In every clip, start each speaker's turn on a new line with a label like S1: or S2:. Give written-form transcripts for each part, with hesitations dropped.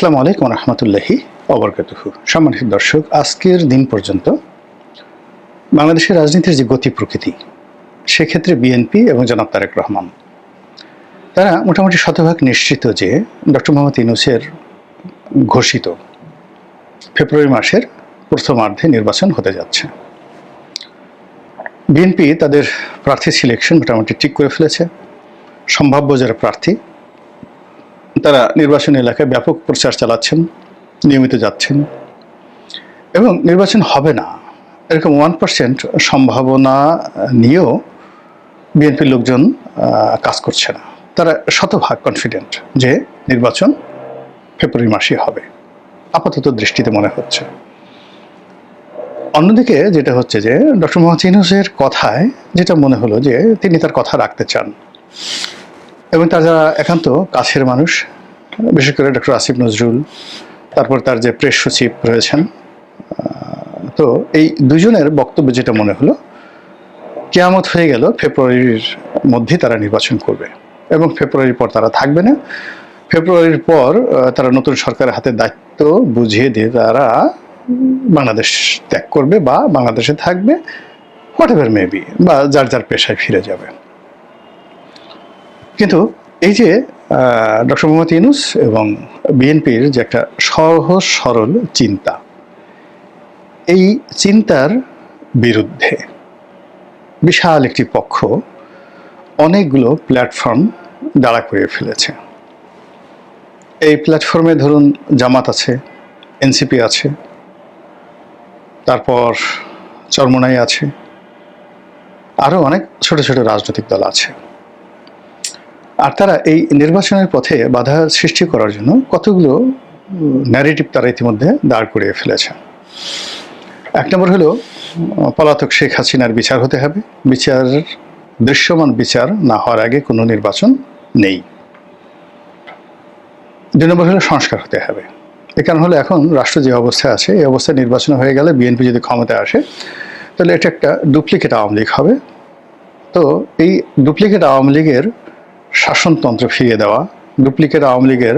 S1: আসসালামু আলাইকুম রহমতুল্লাহি ওবরকাতুহু। সম্মানিত দর্শক, আজকের দিন পর্যন্ত বাংলাদেশের রাজনীতির যে গতি প্রকৃতি, সেক্ষেত্রে বিএনপি এবং জনাব তারেক রহমান তারা মোটামুটি শতভাগ নিশ্চিত যে ডক্টর মোহাম্মদ ইউনূসের ঘোষিত ফেব্রুয়ারি মাসের প্রথমার্ধে নির্বাচন হতে যাচ্ছে। বিএনপি তাদের প্রার্থী সিলেকশন মোটামুটি ঠিক করে ফেলেছে। সম্ভাব্য যারা প্রার্থী তারা নির্বাচনী এলাকায় ব্যাপক প্রচার চালাচ্ছেন, নিয়মিত যাচ্ছেন, এবং নির্বাচন হবে না এরকম 1% সম্ভাবনা নিয়েও বিএনপির লোকজন কাজ করছে না। তারা শতভাগ কনফিডেন্ট যে নির্বাচন ফেব্রুয়ারি মাসে হবে, আপাতত দৃষ্টিতে মনে হচ্ছে। অন্যদিকে যেটা হচ্ছে যে ডক্টর মোহাম্মদ ইউনূসের কথায় যেটা মনে হলো যে তিনি তার কথা রাখতে চান, এবং তার যারা একান্ত কাছের মানুষ, বিশেষ করে ডক্টর আসিফ নজরুল, তারপর তার যে প্রেস সচিব রয়েছেন, তো এই দুজনের বক্তব্য যেটা মনে হলো, কিয়ামত হয়ে গেল, ফেব্রুয়ারির মধ্যেই তারা নির্বাচন করবে এবং ফেব্রুয়ারির পর তারা থাকবে না। ফেব্রুয়ারির পর তারা নতুন সরকারের হাতে দায়িত্ব বুঝিয়ে দিয়ে তারা বাংলাদেশ ত্যাগ করবে বা বাংলাদেশে থাকবে, হোয়াট এভার মেবি, বা যার যার পেশায় ফিরে যাবে। কিন্তু এই যে ডক্টর মোহাম্মদ ইউনূস এবং বিএনপির যে একটা সহজ সরল চিন্তা, এই চিন্তার বিরুদ্ধে বিশাল একটি পক্ষ অনেকগুলো প্ল্যাটফর্ম দাঁড়া করিয়ে ফেলেছে। এই প্ল্যাটফর্মে ধরুন জামাত আছে, এনসিপি আছে, তারপর চরমোনাই আছে, আরও অনেক ছোট ছোট রাজনৈতিক দল আছে। আর তারা এই নির্বাচনের পথে বাধা সৃষ্টি করার জন্য কতগুলো ন্যারেটিভ তারা ইতিমধ্যে দাঁড় করিয়ে ফেলেছে। এক নম্বর হলো পলাতক শেখ হাসিনার বিচার হতে হবে, দৃশ্যমান বিচার না হওয়ার আগে কোনো নির্বাচন নেই। দুই নম্বর হলো সংস্কার হতে হবে। এ কারণ হলো এখন রাষ্ট্র যে অবস্থায় আছে, এই অবস্থায় নির্বাচন হয়ে গেলে বিএনপি যদি ক্ষমতায় আসে, তাহলে এটা একটা ডুপ্লিকেট আওয়ামী লীগ হবে। তো এই ডুপ্লিকেট আওয়ামী লীগের শাসনতন্ত্র ফিরিয়ে দেওয়া, ডুপ্লিকেট আওয়ামী লীগের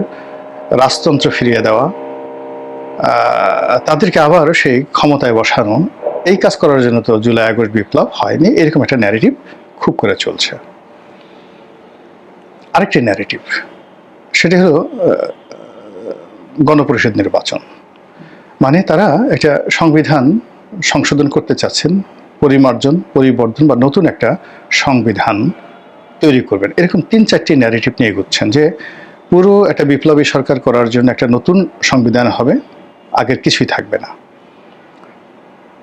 S1: রাজতন্ত্র ফিরিয়ে দেওয়া, তাদেরকে আবার সেই ক্ষমতায় বসানো, এই কাজ করার জন্য তো জুলাই আগস্ট বিপ্লব হয়নি, এরকম একটা ন্যারেটিভ খুব করে চলছে। আরেকটি ন্যারেটিভ, সেটি হলো গণপরিষদ নির্বাচন। মানে তারা একটা সংবিধান সংশোধন করতে চাচ্ছেন, পরিবর্ধন বা নতুন একটা সংবিধান তৈরি করবেন। এরকম 3-4টি ন্যারেটিভ নিয়ে এগোচ্ছেন যে পুরো একটা বিপ্লবী সরকার করার জন্য একটা নতুন সংবিধান হবে, আগের কিছুই থাকবে না।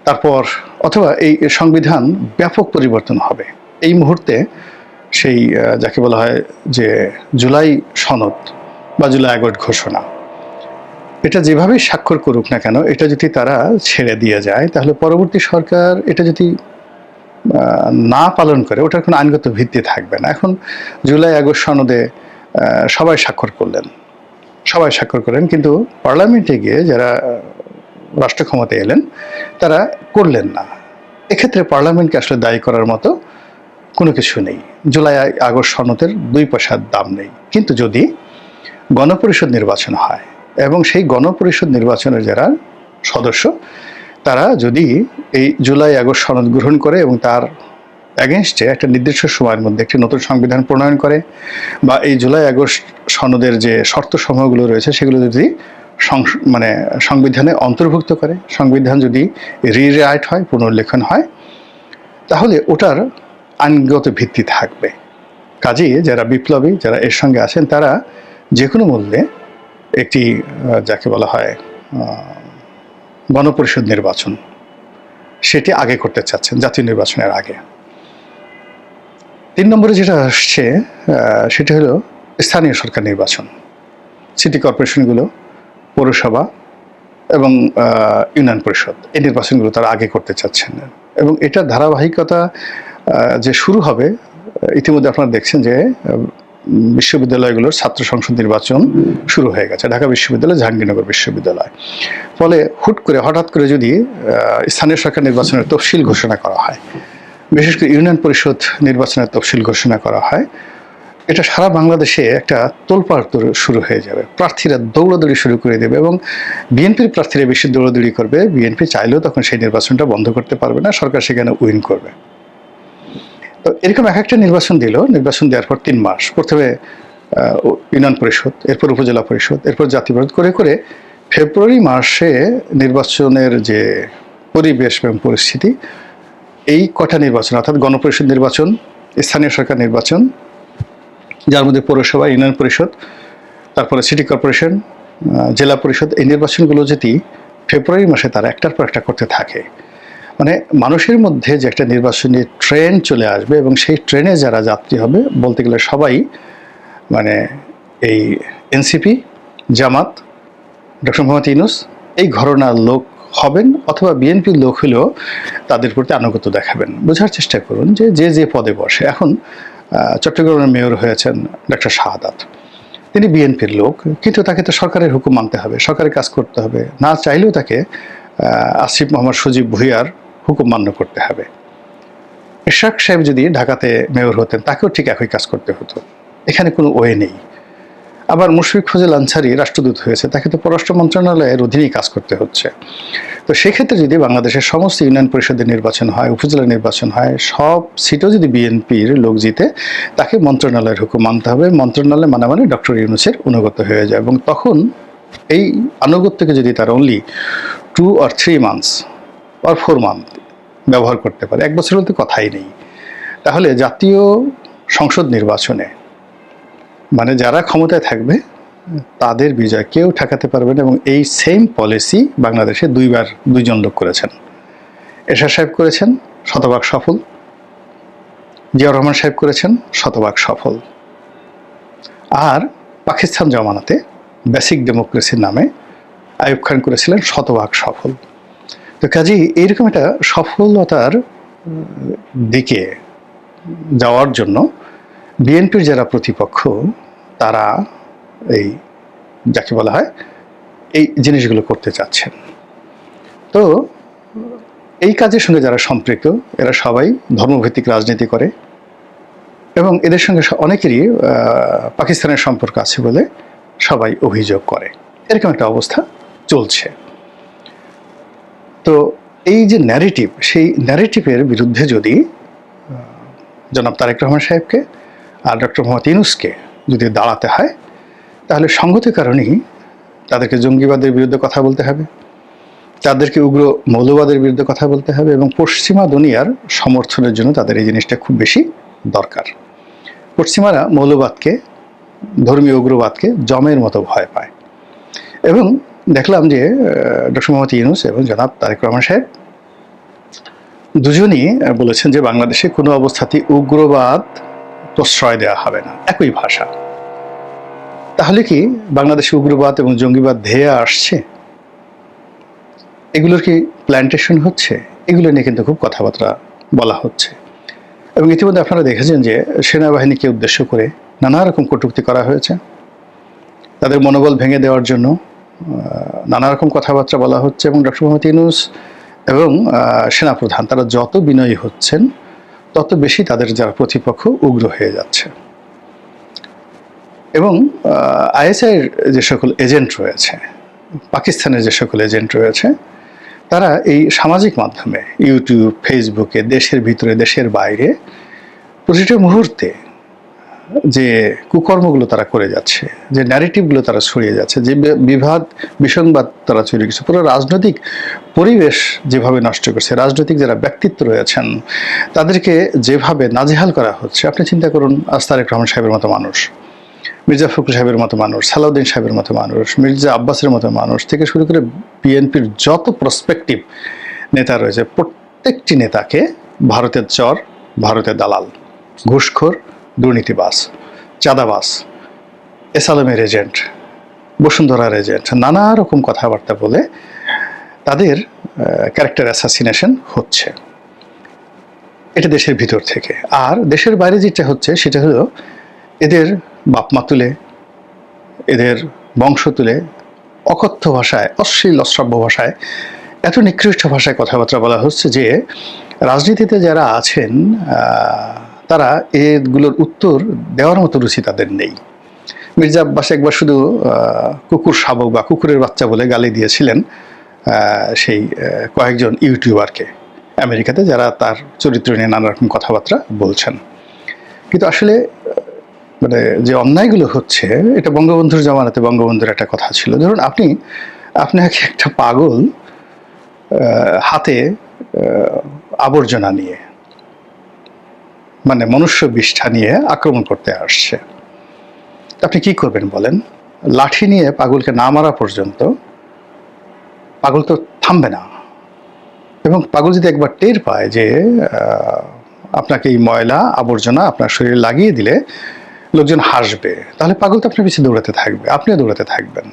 S1: তারপর অথবা এই সংবিধান ব্যাপক পরিবর্তন হবে। এই মুহূর্তে সেই যাকে বলা হয় যে জুলাই সনদ বা জুলাই আগস্ট ঘোষণা, এটা যেভাবেই স্বাক্ষর করুক না কেন, এটা যদি তারা ছেড়ে দিয়ে যায়, তাহলে পরবর্তী সরকার এটা যদি না পালন করে, ওটার কোনো আইনগত ভিত্তি থাকবে না। এখন জুলাই আগস্ট সনদে সবাই স্বাক্ষর করলেন, কিন্তু পার্লামেন্টে গিয়ে যারা রাষ্ট্র ক্ষমতায় এলেন তারা করলেন না। এক্ষেত্রে পার্লামেন্টকে আসলে দায়ী করার মতো কোনো কিছু নেই। জুলাই আগস্ট সনদের 2 পয়সার দাম নেই। কিন্তু যদি গণপরিষদ নির্বাচন হয় এবং সেই গণপরিষদ নির্বাচনের যারা সদস্য, তারা যদি এই জুলাই আগস্ট সনদ গ্রহণ করে এবং তার অ্যাগেনস্টে একটা নির্দিষ্ট সময়ের মধ্যে একটি নতুন সংবিধান প্রণয়ন করে, বা এই জুলাই আগস্ট সনদের যে শর্ত সমূহগুলো রয়েছে সেগুলো যদি সংবিধানে অন্তর্ভুক্ত করে, সংবিধান যদি রিরাইট হয়, পুনর্লেখন হয়, তাহলে ওটার আইনগত ভিত্তি থাকবে। কাজেই যারা বিপ্লবী, যারা এর সঙ্গে আছেন, তারা যে কোনো মূল্যে একটি যাকে বলা হয় গণপরিষদ নির্বাচন, সেটি আগে করতে চাচ্ছেন, জাতীয় নির্বাচনের আগে। 3 নম্বরে যেটা আসছে সেটা হলো স্থানীয় সরকার নির্বাচন, সিটি কর্পোরেশনগুলো, পৌরসভা এবং ইউনিয়ন পরিষদ, এই নির্বাচনগুলো তারা আগে করতে চাচ্ছেন। এবং এটা ধারাবাহিকতা যে শুরু হবে, ইতিমধ্যে আপনারা দেখছেন যে বিশ্ববিদ্যালয়গুলোর ছাত্র সংসদ নির্বাচন শুরু হয়ে গেছে, ঢাকা বিশ্ববিদ্যালয়, জাহাঙ্গীরনগর বিশ্ববিদ্যালয়। ফলে হঠাৎ করে যদি স্থানীয় সরকার নির্বাচনের তফসিল ঘোষণা করা হয়, বিশেষ করে ইউনিয়ন পরিষদ নির্বাচনের তফসিল ঘোষণা করা হয়, এটা সারা বাংলাদেশে একটা তোলপাড় শুরু হয়ে যাবে, প্রার্থীরা দৌড়াদৌড়ি শুরু করে দেবে এবং বিএনপির প্রার্থীরা বেশি দৌড়াদৌড়ি করবে। বিএনপি চাইলেও তখন সেই নির্বাচনটা বন্ধ করতে পারবে না, সরকার সেখানে উইন করবে। তো এরকম এক একটা নির্বাচন দিল, নির্বাচন দেওয়ার পর 3 মাস, প্রথমে ইউনিয়ন পরিষদ, এরপর উপজেলা পরিষদ, এরপর জাতীয় পরিষদ করে করে ফেব্রুয়ারি মাসে নির্বাচনের যে পরিবেশ এবং পরিস্থিতি, এই কটা নির্বাচন অর্থাৎ গণপরিষদ নির্বাচন, স্থানীয় সরকার নির্বাচন, যার মধ্যে পৌরসভা, ইউনিয়ন পরিষদ, তারপরে সিটি কর্পোরেশন, জেলা পরিষদ, এই নির্বাচনগুলো যদি ফেব্রুয়ারি মাসে তারা একটার পর একটা করতে থাকে, মানে মানুষের মধ্যে যে একটা নির্বাচনী ট্রেন চলে আসবে এবং সেই ট্রেনে যারা যাত্রী হবে বলতে গেলে সবাই মানে এই এনসিপি, জামাত, ডক্টর মোহাম্মদ ইউনূস এই ঘরানার লোক হবেন, অথবা বিএনপির লোক হলেও তাদের প্রতি আনুগত্য দেখাবেন। বোঝার চেষ্টা করুন যে যে যে পদে বসে, এখন চট্টগ্রামের মেয়র হয়েছেন ডক্টর শাহাদাত, তিনি বিএনপির লোক, কিন্তু তাকে তো সরকারের হুকুম মানতে হবে, সরকারের কাজ করতে হবে, না চাইলেও তাকে আসিফ মোহাম্মদ সজীব ভুঁইয়ার হুকুম মান্য করতে হবে। ইশরাক সাহেব যদি ঢাকাতে মেয়র হতেন, তাকেও ঠিক একই কাজ করতে হতো, এখানে কোনো ওয়ে নেই। আবার মুশফিক ফজল আনসারী রাষ্ট্রদূত হয়েছে, তাকে তো পররাষ্ট্র মন্ত্রণালয়ের অধীনেই কাজ করতে হচ্ছে। তো সেক্ষেত্রে যদি বাংলাদেশের সমস্ত ইউনিয়ন পরিষদের নির্বাচন হয়, উপজেলা নির্বাচন হয়, সব সিটও যদি বিএনপির লোক জিতে, তাকে মন্ত্রণালয়ের হুকুম মানতে হবে, মন্ত্রণালয় মানে ডক্টর ইউনূসের অনুগত হয়ে যায়। এবং তখন এই আনুগত্যকে যদি তারা only 2 or 3 months or 4 months ব্যবহার করতে পারে, 1 বছর বলতে কথাই নেই, তাহলে জাতীয় সংসদ নির্বাচনে মানে যারা ক্ষমতায় থাকবে তাদের বিজয় কেউ ঠেকাতে পারবে না। এবং এই সেম পলিসি বাংলাদেশে 2বার 2জন লোক করেছেন। এরশাদ সাহেব করেছেন, শতভাগ সফল। জিয়াউর রহমান সাহেব করেছেন, শতভাগ সফল। আর পাকিস্তান জমানাতে বেসিক ডেমোক্রেসির নামে আইয়ুব খান করেছিলেন, শতভাগ সফল। তো কাজেই এইরকম একটা সফলতার দিকে যাওয়ার জন্য বিএনপির যারা প্রতিপক্ষ, তারা এই যাকে বলা হয় এই জিনিসগুলো করতে চাচ্ছেন। তো এই কাজের সঙ্গে যারা সম্পৃক্ত, এরা সবাই ধর্মভিত্তিক রাজনীতি করে এবং এদের সঙ্গে অনেকেরই পাকিস্তানের সম্পর্ক আছে বলে সবাই অভিযোগ করে। এরকম একটা অবস্থা চলছে। তো এই যে ন্যারেটিভ, সেই ন্যারেটিভের বিরুদ্ধে যদি জনাব তারেক রহমান সাহেবকে আর ডক্টর মোহাম্মদ ইউনূসকে যদি দাঁড়াতে হয়, তাহলে সঙ্গত কারণেই তাদেরকে জঙ্গিবাদের বিরুদ্ধে কথা বলতে হবে, তাদেরকে উগ্র মৌলবাদের বিরুদ্ধে কথা বলতে হবে এবং পশ্চিমা দুনিয়ার সমর্থনের জন্য তাদের এই জিনিসটা খুব বেশি দরকার। পশ্চিমারা মৌলবাদকে, ধর্মীয় উগ্রবাদকে জমের মতো ভয় পায়। এবং দেখলাম যে ডক্টর মোহাম্মদ ইউনূস এবং জনাব তারেক রহমান সাহেব দুজনই বলেছেন যে বাংলাদেশে কোনো অবস্থাতেই উগ্রবাদ প্রশ্রয় দেওয়া হবে না, একই ভাষা। তাহলে কি বাংলাদেশে উগ্রবাদ এবং জঙ্গিবাদ ধেয়ে আসছে? এগুলোর কি প্ল্যান্টেশন হচ্ছে? এগুলো নিয়ে কিন্তু খুব কথাবার্তা বলা হচ্ছে। এবং ইতিমধ্যে আপনারা দেখেছেন যে সেনাবাহিনীকে উদ্দেশ্য করে নানা রকম কটূক্তি করা হয়েছে, তাদের মনোবল ভেঙে দেওয়ার জন্য নানা রকম কথাবার্তা বলা হচ্ছে। এবং ডক্টর মোহাম্মদ ইউনূস এবং সেনাপ্রধান তারা যত বিনয়ী হচ্ছেন, তত বেশি তাদের যারা প্রতিপক্ষ উগ্র হয়ে যাচ্ছে। এবং আইএসআইয়ের যে সকল এজেন্ট রয়েছে, পাকিস্তানের যে সকল এজেন্ট রয়েছে, তারা এই সামাজিক মাধ্যমে, ইউটিউব, ফেসবুকে, দেশের ভিতরে দেশের বাইরে প্রতিটা মুহূর্তে যে কুকর্মগুলো তারা করে যাচ্ছে, যে ন্যারেটিভগুলো তারা ছড়িয়ে যাচ্ছে, যে বিবাদ বিসংবাদ তারা ছড়িয়ে গেছে, পুরো রাজনৈতিক পরিবেশ যেভাবে নষ্ট করছে, রাজনৈতিক যারা ব্যক্তিত্ব রয়েছেন তাদেরকে যেভাবে নাজেহাল করা হচ্ছে। আপনি চিন্তা করুন, তারেক রহমান সাহেবের মতো মানুষ, মির্জা ফখরুল সাহেবের মতো মানুষ, সালাউদ্দিন সাহেবের মতো মানুষ, মির্জা আব্বাসের মতো মানুষ থেকে শুরু করে বিএনপির যত প্রসপেক্টিভ নেতা রয়েছে, প্রত্যেকটি নেতাকে ভারতের চর, ভারতের দালাল, ঘুষখোর, দুর্নীতিবাজ, চাঁদাবাজ, এসালামের এজেন্ট, বসুন্ধরার এজেন্ট, নানা রকম কথাবার্তা বলে তাদের ক্যারেক্টার অ্যাসাসিনেশন হচ্ছে। এটা দেশের ভিতর থেকে। আর দেশের বাইরে যেটা হচ্ছে সেটা হলো এদের বাপমা তুলে, এদের বংশ তুলে অকথ্য ভাষায়, অশ্লীল অশ্রাব্য ভাষায়, এত নিকৃষ্ট ভাষায় কথাবার্তা বলা হচ্ছে যে রাজনীতিতে যারা আছেন তারা এগুলোর উত্তর দেওয়ার মতো রুচি তাদের নেই। মির্জা আব্বাস একবার শুধু কুকুর শাবক বা কুকুরের বাচ্চা বলে গালি দিয়েছিলেন সেই কয়েকজন ইউটিউবারকে আমেরিকাতে, যারা তার চরিত্র নিয়ে নানা রকম কথাবার্তা বলছেন। কিন্তু আসলে মানে যে অন্যায়গুলো হচ্ছে, এটা বঙ্গবন্ধুর জামানাতে বঙ্গবন্ধুর একটা কথা ছিল, ধরুন আপনাকে একটা পাগল হাতে আবর্জনা নিয়ে, মানে মনুষ্য বিষ্ঠা নিয়ে আক্রমণ করতে আসছে, আপনি কি করবেন বলেন? লাঠি নিয়ে পাগলকে না মারা পর্যন্ত পাগল তো থামবে না। এবং পাগল যদি একবার টের পায় যে আপনাকে এই ময়লা আবর্জনা আপনার শরীরে লাগিয়ে দিলে লোকজন হাসবে, তাহলে পাগল তো আপনার পিছিয়ে দৌড়াতে থাকবে, আপনিও দৌড়াতে থাকবেন।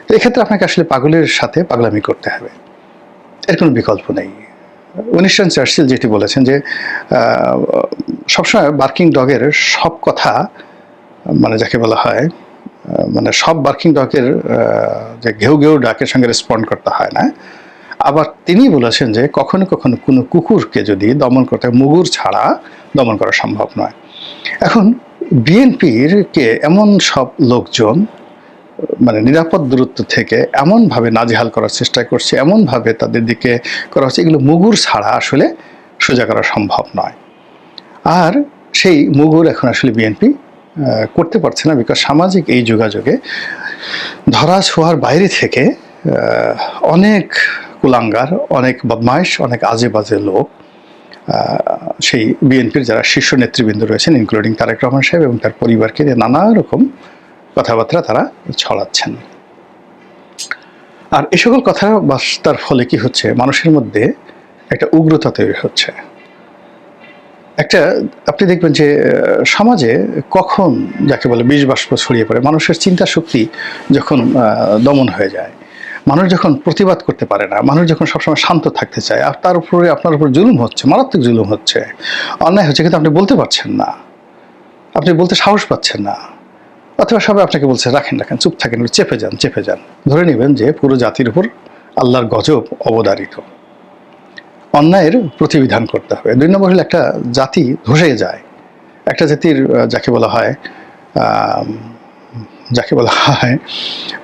S1: তো এক্ষেত্রে আপনাকে আসলে পাগলের সাথে পাগলামি করতে হবে, এর কোনো বিকল্প নেই। উইনস্টন চার্চিল যেটি বলেছেন যে সবসময় বার্কিং ডগের সব কথা, মানে যাকে বলা হয় মানে সব বার্কিং ডগের যে ঘেউ ঘেউ ডাকের সঙ্গে রেসপন্ড করতে হয় না। আবার তিনি বলেছেন যে কখনো কখনো কোনো কুকুরকে যদি দমন করতে মুগুর ছাড়া দমন করা সম্ভব নয়। এখন বিএনপির কে এমন সব লোকজন মানে নিরাপদ দূরত্ব থেকে এমনভাবে নাজেহাল করার চেষ্টা করছে, এমনভাবে তাদের দিকে করা হচ্ছে, এগুলো মুগুর ছাড়া আসলে সোজা করা সম্ভব নয়। আর সেই মুগুর এখন আসলে বিএনপি করতে পারছে না, বিকজ সামাজিক এই যোগাযোগে ধরা ছোঁয়ার বাইরে থেকে অনেক কুলাঙ্গার, অনেক বদমাইশ, অনেক আজে বাজে লোক সেই বিএনপির যারা শীর্ষ নেতৃবৃন্দ রয়েছেন, ইনক্লুডিং তারেক রহমান সাহেব এবং তার পরিবারকে নানা রকম কথাবার্তা তারা ছড়াচ্ছেন। আর এই সকল কথাবার্তার ফলে কি হচ্ছে, মানুষের মধ্যে একটা উগ্রতা তৈরি হচ্ছে। একটা আপনি দেখবেন যে সমাজে কখন যাকে বলে বিষ বাষ্প ছড়িয়ে পড়ে, মানুষের চিন্তা শক্তি যখন দমন হয়ে যায়, মানুষ যখন প্রতিবাদ করতে পারে না, মানুষ যখন সবসময় শান্ত থাকতে চায়, আর তার উপরে আপনার উপর জুলুম হচ্ছে, মারাত্মক জুলুম হচ্ছে, অন্যায় হচ্ছে, কিন্তু আপনি বলতে পারছেন না, আপনি বলতে সাহস পাচ্ছেন না, অথবা সবাই আপনাকে বলছে রাখেন রাখেন, চুপ থাকেন, চেপে যান চেপে যান, ধরে নেবেন যে পুরো জাতির উপর আল্লাহর গজব অবধারিত। অন্যায়ের প্রতিবিধান করতে হবে। 2 নম্বর হলে একটা জাতি ধসে যায়, একটা জাতির যাকে বলা হয়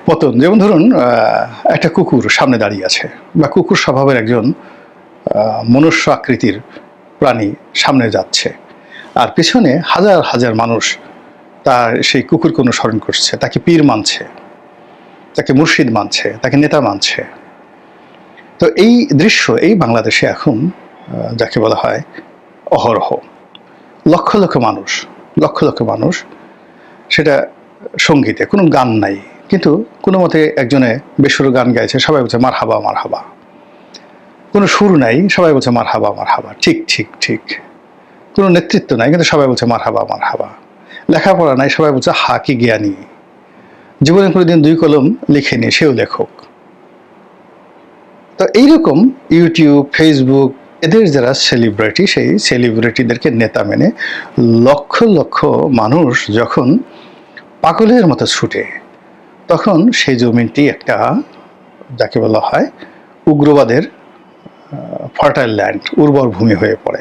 S1: পতন। যেমন ধরুন একটা কুকুর সামনে দাঁড়িয়ে আছে, বা কুকুর স্বভাবের একজন মনুষ্য আকৃতির প্রাণী সামনে যাচ্ছে, আর পিছনে হাজার হাজার মানুষ তার সেই কুকুরকে অনুসরণ করছে, তাকে পীর মানছে, তাকে মুর্শিদ মানছে, তাকে নেতা মানছে। তো এই দৃশ্য এই বাংলাদেশে এখন যাকে বলা হয় অহরহ, লক্ষ লক্ষ মানুষ, সেটা সঙ্গীতে কোনো গান নাই, কিন্তু কোনো মতে একজনে বেসুরো গান গাইছে, সবাই বলছে মারহাবা মারহাবা, কোনো সুর নাই, সবাই বলছে মারহাবা মারহাবা, ঠিক ঠিক ঠিক, কোনো নেতৃত্ব নাই, কিন্তু সবাই বলছে মারহাবা মারহাবা, লেখাপড়া নাই, সবাই বলছে হা কি জ্ঞানী, জীবনে কোনোদিন 2 কলম লিখেনি, সেও লেখক। তো এইরকম ইউটিউব, ফেসবুক, এদের যারা সেলিব্রিটি, সেই সেলিব্রিটিদেরকে নেতা মেনে লক্ষ লক্ষ মানুষ যখন পাগলের মতো ছুটে, তখন সেই জমিনটি একটা যাকে বলা হয় উগ্রবাদের ফার্টাইল ল্যান্ড, উর্বর ভূমি হয়ে পড়ে,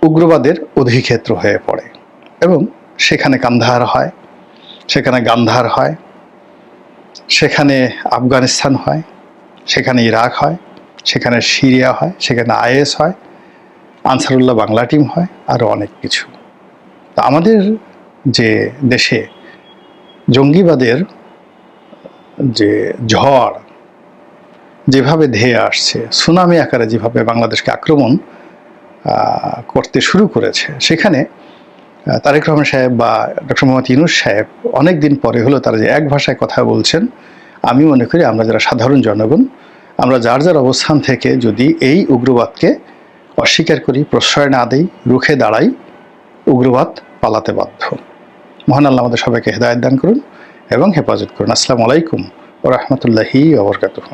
S1: উগ্রবাদের অধিক্ষেত্র হয়ে পড়ে, এবং সেখানে কান্দাহার হয়, সেখানে গান্ধার হয়, সেখানে আফগানিস্তান হয়, সেখানে ইরাক হয়, সেখানে সিরিয়া হয়, সেখানে আইএস হয়, আনসারুল্লাহ বাংলা টিম হয়, আরও অনেক কিছু। তা আমাদের যে দেশে জঙ্গিবাদের যে ঝড় যেভাবে ধেয়ে আসছে, সুনামি আকারে যেভাবে বাংলাদেশকে আক্রমণ করতে শুরু করেছে, সেখানে তারেক রহমান সাহেব বা ডক্টর মোহাম্মদ ইউনূস সাহেব অনেক দিন পরে হলো তারা যে এক ভাষায় কথা বলছেন, আমি মনে করি আমরা যারা সাধারণ জনগণ, আমরা যার যার অবস্থান থেকে যদি এই উগ্রবাদকে অস্বীকার করি, প্রশ্রয় না দেই, রুখে দাঁড়াই, উগ্রবাদ পালাতে বাধ্য। মহান আল্লাহ আমাদের সবাইকে হেদায়েত দান করুন এবং হেফাজত করুন। আসসালামু আলাইকুম ওয়া রাহমাতুল্লাহি ওয়া বারাকাতুহু।